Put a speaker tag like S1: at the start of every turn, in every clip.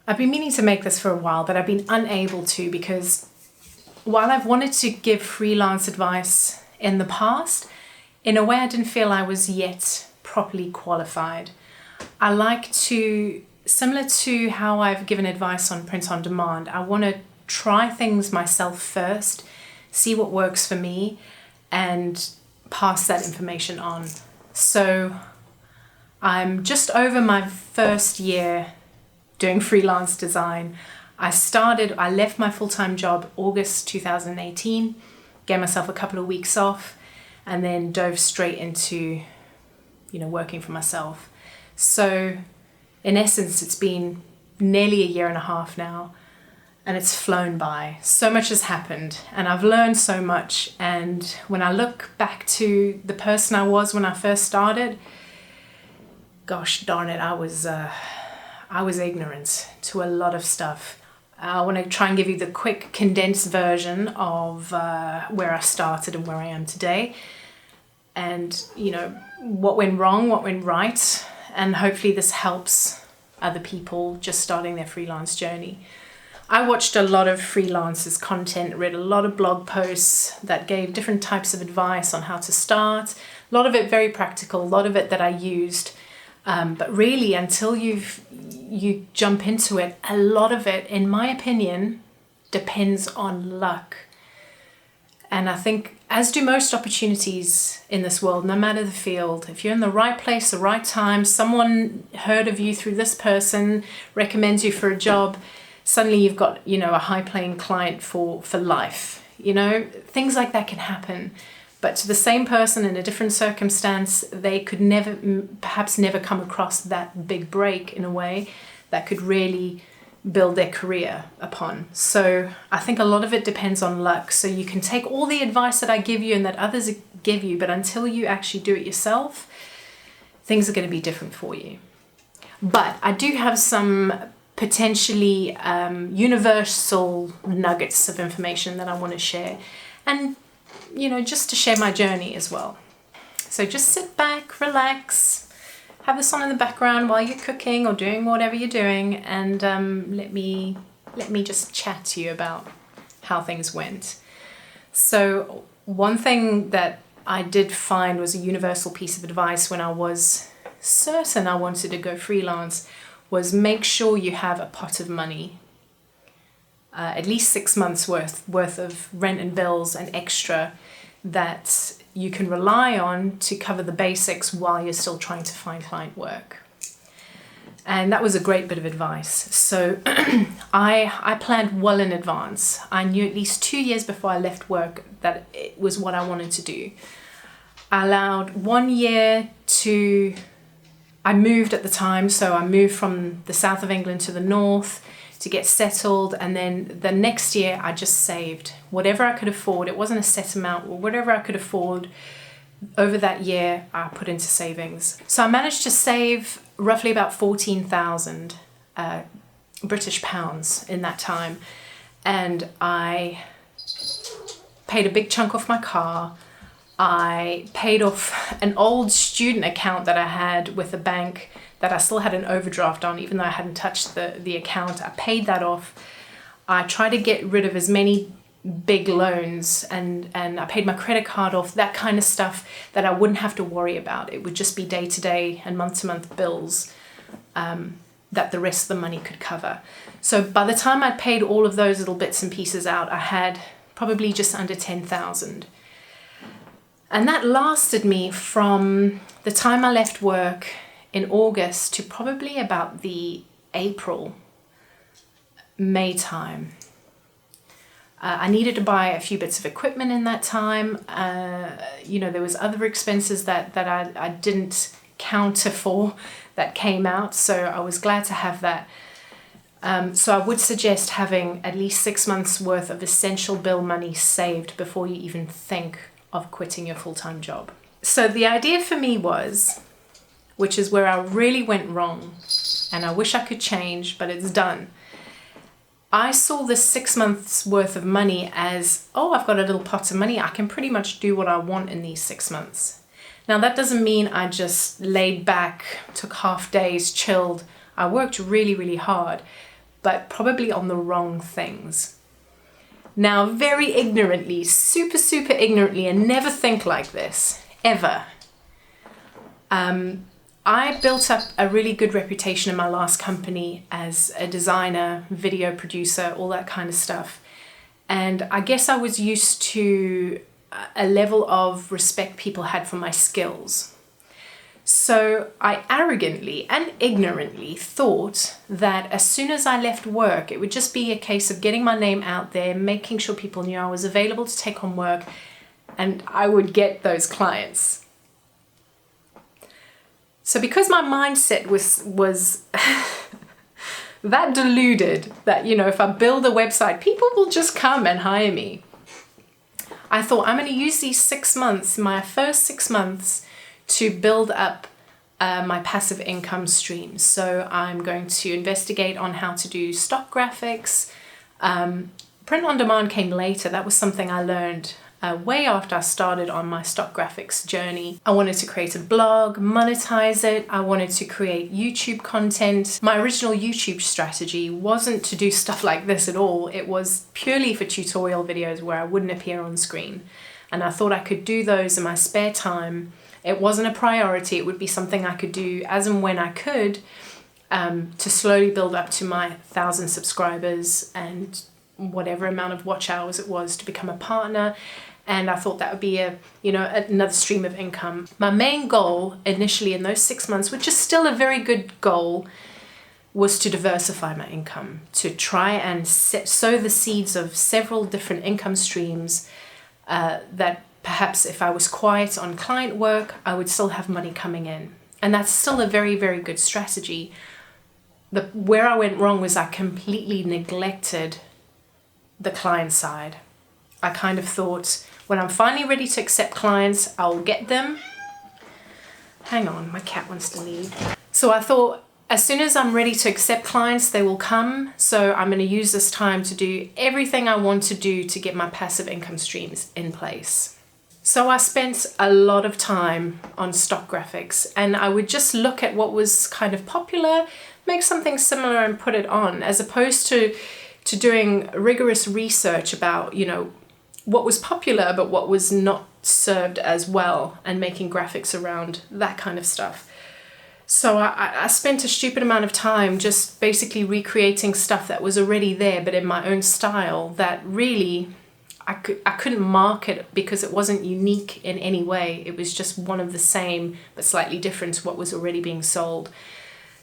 S1: I've been meaning to make this for a while, but I've been unable to because while I've wanted to give freelance advice in the past, in a way I didn't feel I was yet properly qualified. I like to, similar to how I've given advice on print on demand, I want to try things myself first, see what works for me, and pass that information on. So I'm just over my first year doing freelance design. I left my full-time job August 2018, gave myself a couple of weeks off, and then dove straight into, working for myself. So in essence, it's been nearly a year and a half now, and it's flown by. So much has happened, and I've learned so much. And when I look back to the person I was when I first started, gosh darn it, I was ignorant to a lot of stuff. I want to try and give you the quick condensed version of where I started and where I am today. And, what went wrong, what went right. And hopefully this helps other people just starting their freelance journey. I watched a lot of freelancers' content, read a lot of blog posts that gave different types of advice on how to start. A lot of it very practical, a lot of it that I used. But really, until you jump into it, a lot of it, in my opinion, depends on luck. And I think, as do most opportunities in this world, no matter the field, if you're in the right place, the right time, someone heard of you through this person, recommends you for a job, suddenly you've got, a high-paying client for life. Things like that can happen. But to the same person in a different circumstance, they could perhaps never come across that big break in a way that could really build their career upon. So I think a lot of it depends on luck. So you can take all the advice that I give you and that others give you, but until you actually do it yourself, things are going to be different for you. But I do have some potentially universal nuggets of information that I want to share. And just to share my journey as well. So just sit back, relax, have this on in the background while you're cooking or doing whatever you're doing, and let me just chat to you about how things went. So one thing that I did find was a universal piece of advice when I was certain I wanted to go freelance was make sure you have a pot of money. At least 6 months worth of rent and bills and extra that you can rely on to cover the basics while you're still trying to find client work. And that was a great bit of advice. So I planned well in advance. I knew at least 2 years before I left work that it was what I wanted to do. I allowed 1 year I moved at the time, so I moved from the south of England to the north to get settled, and then the next year I just saved whatever I could afford. It wasn't a set amount, or whatever I could afford over that year I put into savings. So I managed to save roughly about 14,000 British pounds in that time, and I paid a big chunk off my car. I paid off an old student account that I had with a bank that I still had an overdraft on, even though I hadn't touched the account. I paid that off. I tried to get rid of as many big loans, and I paid my credit card off, that kind of stuff that I wouldn't have to worry about. It would just be day-to-day and month-to-month bills that the rest of the money could cover. So by the time I'd paid all of those little bits and pieces out, I had probably just under 10,000. And that lasted me from the time I left work in August to probably about the May time. I needed to buy a few bits of equipment in that time. There was other expenses that I didn't counter for that came out. So I was glad to have that. So I would suggest having at least 6 months worth of essential bill money saved before you even think of quitting your full-time job. So the idea for me was, which is where I really went wrong, and I wish I could change, but it's done. I saw this 6 months worth of money as, I've got a little pot of money. I can pretty much do what I want in these 6 months. Now, that doesn't mean I just laid back, took half days, chilled. I worked really, really hard. but probably on the wrong things. Now, very ignorantly, super ignorantly, and never think like this, ever. I built up a really good reputation in my last company as a designer, video producer, all that kind of stuff. And I guess I was used to a level of respect people had for my skills. So I arrogantly and ignorantly thought that as soon as I left work, it would just be a case of getting my name out there, making sure people knew I was available to take on work, and I would get those clients. So because my mindset was that deluded that, if I build a website, people will just come and hire me, I thought I'm going to use these 6 months, my first 6 months, to build up my passive income streams. So I'm going to investigate on how to do stock graphics. Print on demand came later. That was something I learned way after I started on my stock graphics journey. I wanted to create a blog, monetize it. I wanted to create YouTube content. My original YouTube strategy wasn't to do stuff like this at all. It was purely for tutorial videos where I wouldn't appear on screen. And I thought I could do those in my spare time. It wasn't a priority. It would be something I could do as and when I could, to slowly build up to my 1,000 subscribers and whatever amount of watch hours it was to become a partner. And I thought that would be another stream of income. My main goal initially in those 6 months, which is still a very good goal, was to diversify my income, to try and sow the seeds of several different income streams, that perhaps if I was quiet on client work, I would still have money coming in. And that's still a very, very good strategy. Where I went wrong was I completely neglected the client side. I kind of thought, when I'm finally ready to accept clients, I'll get them. Hang on, my cat wants to leave. So I thought, as soon as I'm ready to accept clients, they will come. So I'm going to use this time to do everything I want to do to get my passive income streams in place. So I spent a lot of time on stock graphics, and I would just look at what was kind of popular, make something similar and put it on, as opposed to doing rigorous research about, what was popular but what was not served as well, and making graphics around that kind of stuff. So I spent a stupid amount of time just basically recreating stuff that was already there, but in my own style, that really I couldn't market because it wasn't unique in any way. It was just one of the same but slightly different to what was already being sold.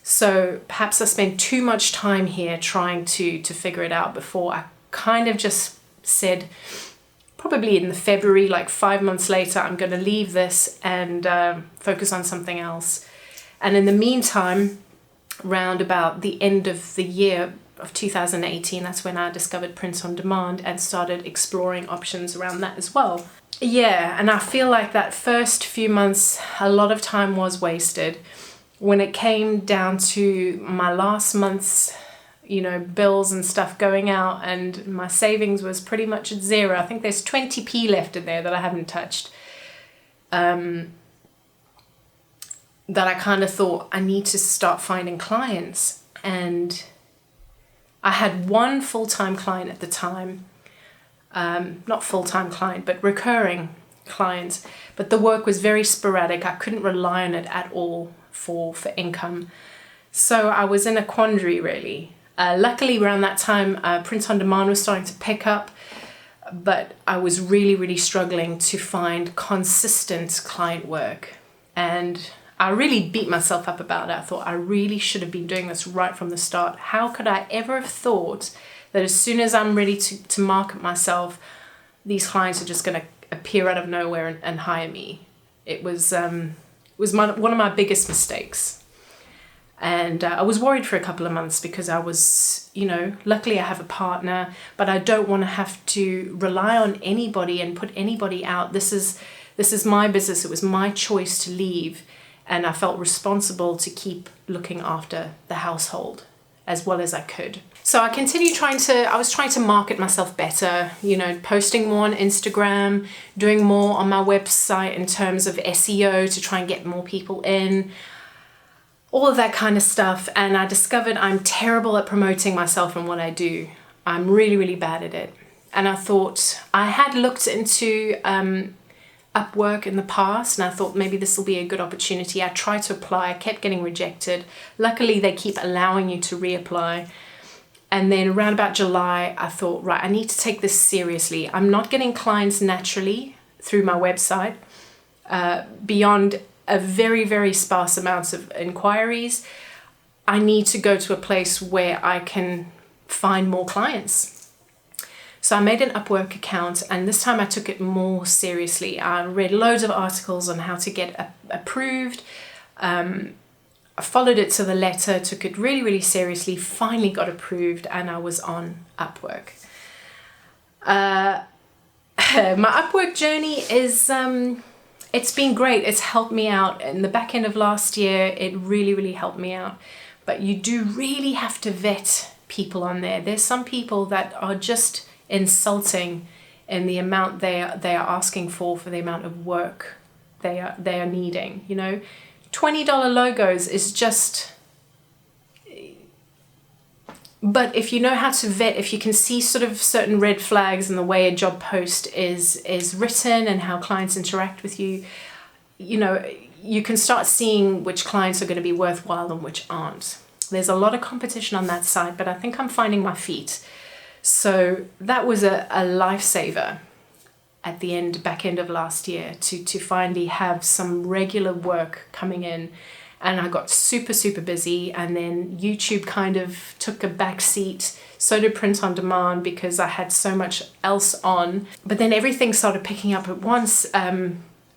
S1: So perhaps I spent too much time here trying to figure it out before I kind of just said, probably in the February, like 5 months later, I'm going to leave this and focus on something else. And in the meantime, round about the end of the year of 2018, that's when I discovered print on demand and started exploring options around that as well. Yeah, and I feel like that first few months, a lot of time was wasted. When it came down to my last month's, bills and stuff going out, and my savings was pretty much at zero. I think there's 20p left in there that I haven't touched. That I kind of thought I need to start finding clients. And I had one full-time client at the time, not full-time client, but recurring clients. But the work was very sporadic. I couldn't rely on it at all for income. So I was in a quandary, really. Luckily, around that time, print on demand was starting to pick up, but I was really, really struggling to find consistent client work. And I really beat myself up about it. I thought I really should have been doing this right from the start. How could I ever have thought that as soon as I'm ready to market myself, these clients are just going to appear out of nowhere and hire me? It was one of my biggest mistakes. And I was worried for a couple of months because I was, luckily I have a partner, but I don't want to have to rely on anybody and put anybody out. This is my business. It was my choice to leave. And I felt responsible to keep looking after the household as well as I could. So I continued I was trying to market myself better, posting more on Instagram, doing more on my website in terms of SEO to try and get more people in. all of that kind of stuff. And I discovered I'm terrible at promoting myself and what I do. I'm really, really bad at it. And I thought, I had looked into Upwork in the past, and I thought maybe this will be a good opportunity. I tried to apply, I kept getting rejected. Luckily, they keep allowing you to reapply. And then around about July, I thought, right, I need to take this seriously. I'm not getting clients naturally through my website, beyond a very, very sparse amounts of inquiries. I need to go to a place where I can find more clients. So I made an Upwork account, and this time I took it more seriously. I read loads of articles on how to get approved. I followed it to the letter, took it really, really seriously, finally got approved, and I was on Upwork. My Upwork journey is, it's been great. It's helped me out. In the back end of last year, it really, really helped me out. But you do really have to vet people on there. There's some people that are just insulting in the amount they are asking for the amount of work they are needing. You know, $20 logos is just. But if you know how to vet, if you can see sort of certain red flags in the way a job post is written and how clients interact with you, you know, you can start seeing which clients are going to be worthwhile and which aren't. There's a lot of competition on that side, but I think I'm finding my feet. So that was a lifesaver at the back end of last year to finally have some regular work coming in. And I got super, super busy, and then YouTube kind of took a back seat. So did print on demand, because I had so much else on. But then everything started picking up at once.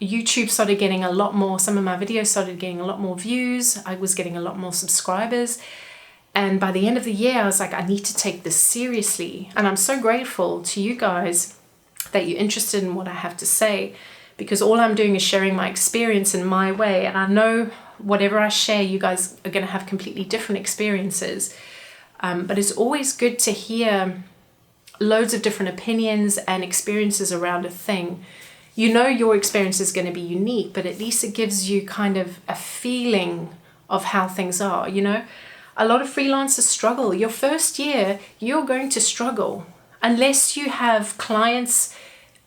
S1: YouTube started getting a lot more, some of my videos started getting a lot more views. I was getting a lot more subscribers. And by the end of the year, I was like, I need to take this seriously. And I'm so grateful to you guys that you're interested in what I have to say, because all I'm doing is sharing my experience in my way. And I know whatever I share, you guys are going to have completely different experiences. But it's always good to hear loads of different opinions and experiences around a thing. You know your experience is going to be unique, but at least it gives you kind of a feeling of how things are, you know? A lot of freelancers struggle. Your first year, you're going to struggle. Unless you have clients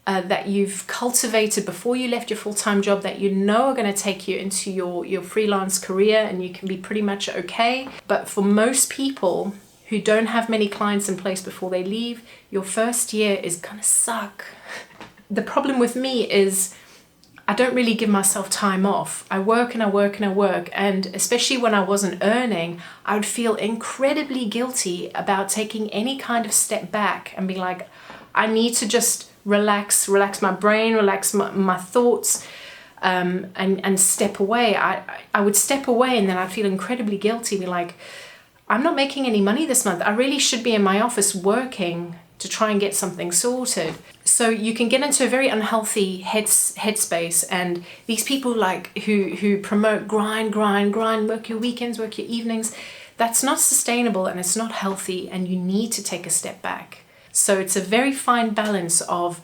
S1: that you've cultivated before you left your full-time job that you know are going to take you into your freelance career, and you can be pretty much okay. But for most people who don't have many clients in place before they leave, your first year is going to suck. The problem with me is I don't really give myself time off. I work and I work and I work. And especially when I wasn't earning, I would feel incredibly guilty about taking any kind of step back and be like, I need to just relax my brain, relax my thoughts, and step away. I would step away, and then I'd feel incredibly guilty, be like, I'm not making any money this month. I really should be in my office working to try and get something sorted. So you can get into a very unhealthy headspace, and these people like who promote grind, work your weekends, work your evenings, that's not sustainable and it's not healthy, and you need to take a step back. So it's a very fine balance of,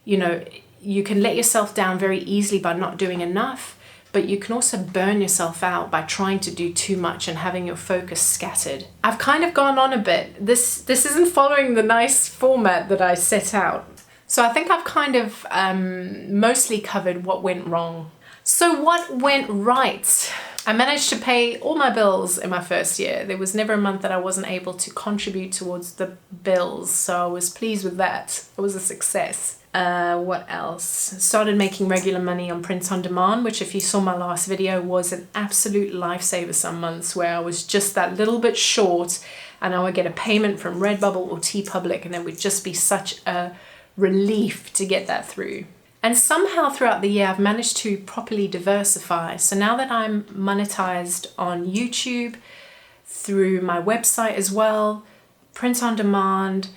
S1: you know, you can let yourself down very easily by not doing enough, but you can also burn yourself out by trying to do too much and having your focus scattered. I've kind of gone on a bit. This isn't following the nice format that I set out. So I think I've kind of mostly covered what went wrong. So what went right? I managed to pay all my bills in my first year. There was never a month that I wasn't able to contribute towards the bills, so I was pleased with that. It was a success. What else? Started making regular money on print on demand, which, if you saw my last video, was an absolute lifesaver some months, where I was just that little bit short and I would get a payment from Redbubble or TeePublic, and it would just be such a relief to get that through. And somehow throughout the year, I've managed to properly diversify. So now that I'm monetized on YouTube, through my website as well, print on demand,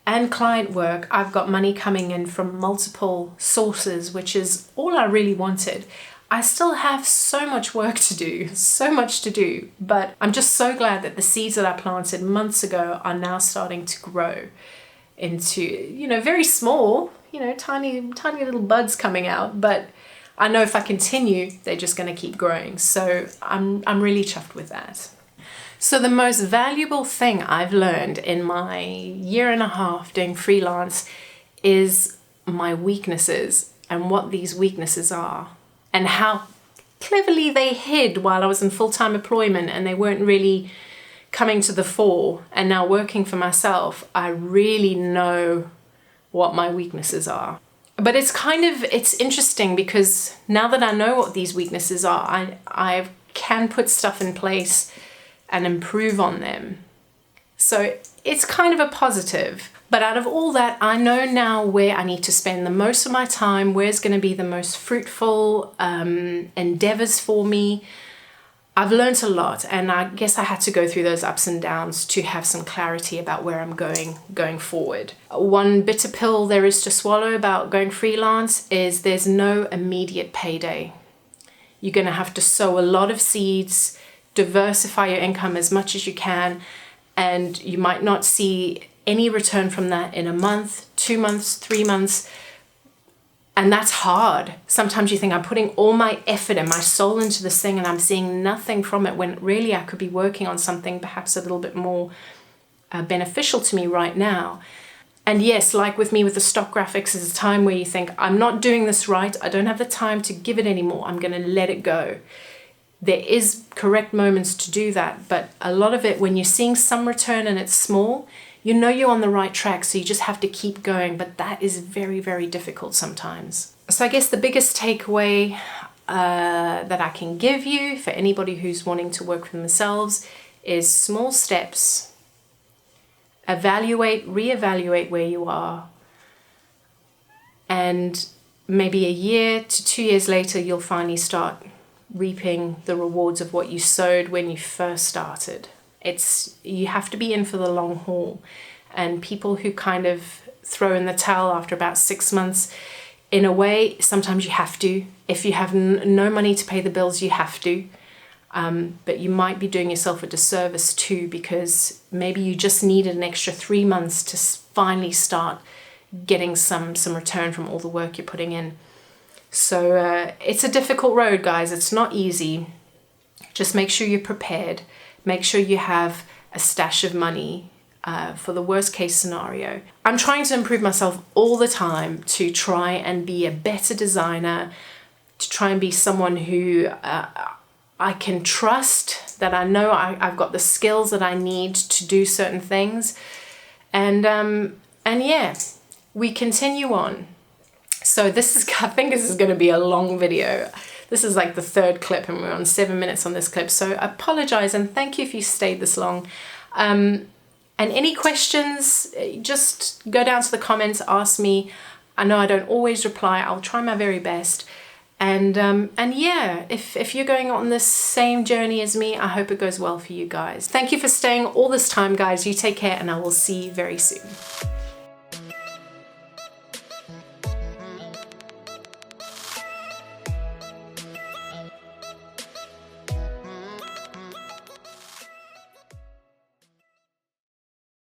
S1: and client work, I've got money coming in from multiple sources, which is all I really wanted. I still have so much work to do, so much to do, but I'm just so glad that the seeds that I planted months ago are now starting to grow into, you know, very small, you know, tiny little buds coming out, but I know if I continue, they're just going to keep growing. So I'm really chuffed with that. So the most valuable thing I've learned in my 1.5 years doing freelance is my weaknesses and what these weaknesses are and how cleverly they hid while I was in full-time employment and they weren't really coming to the fore. And now working for myself, I really know what my weaknesses are. But it's interesting because now that I know what these weaknesses are, I can put stuff in place and improve on them. So it's kind of a positive. But out of all that, I know now where I need to spend the most of my time, where's going to be the most fruitful endeavors for me. I've learned a lot, and I guess I had to go through those ups and downs to have some clarity about where I'm going forward. One bitter pill there is to swallow about going freelance is there's no immediate payday. You're going to have to sow a lot of seeds, diversify your income as much as you can, and you might not see any return from that in a month, 2 months, 3 months. And that's hard. Sometimes you think I'm putting all my effort and my soul into this thing and I'm seeing nothing from it when really I could be working on something perhaps a little bit more beneficial to me right now. And yes, like with me with the stock graphics, there's a time where you think, I'm not doing this right. I don't have the time to give it anymore. I'm going to let it go. There is correct moments to do that. But a lot of it, when you're seeing some return and it's small, you know you're on the right track, so you just have to keep going, but that is very, very difficult sometimes. So I guess the biggest takeaway that I can give you for anybody who's wanting to work for themselves is small steps. Evaluate, reevaluate where you are, and maybe 1 year to 2 years later, you'll finally start reaping the rewards of what you sowed when you first started. You have to be in for the long haul, and people who kind of throw in the towel after about 6 months, in a way, sometimes you have to. If you have no money to pay the bills, you have to. But you might be doing yourself a disservice too, because maybe you just needed an extra 3 months to finally start getting some return from all the work you're putting in. So it's a difficult road, guys. It's not easy. Just make sure you're prepared. Make sure you have a stash of money for the worst case scenario. I'm trying to improve myself all the time to try and be a better designer, to try and be someone who I can trust, that I know I've got the skills that I need to do certain things. And yeah, we continue on. So I think this is going to be a long video. This is like the 3rd clip and we're on 7 minutes on this clip. So I apologize and thank you if you stayed this long. And any questions, just go down to the comments, ask me. I know I don't always reply. I'll try my very best. And yeah, if you're going on this same journey as me, I hope it goes well for you guys. Thank you for staying all this time, guys. You take care and I will see you very soon.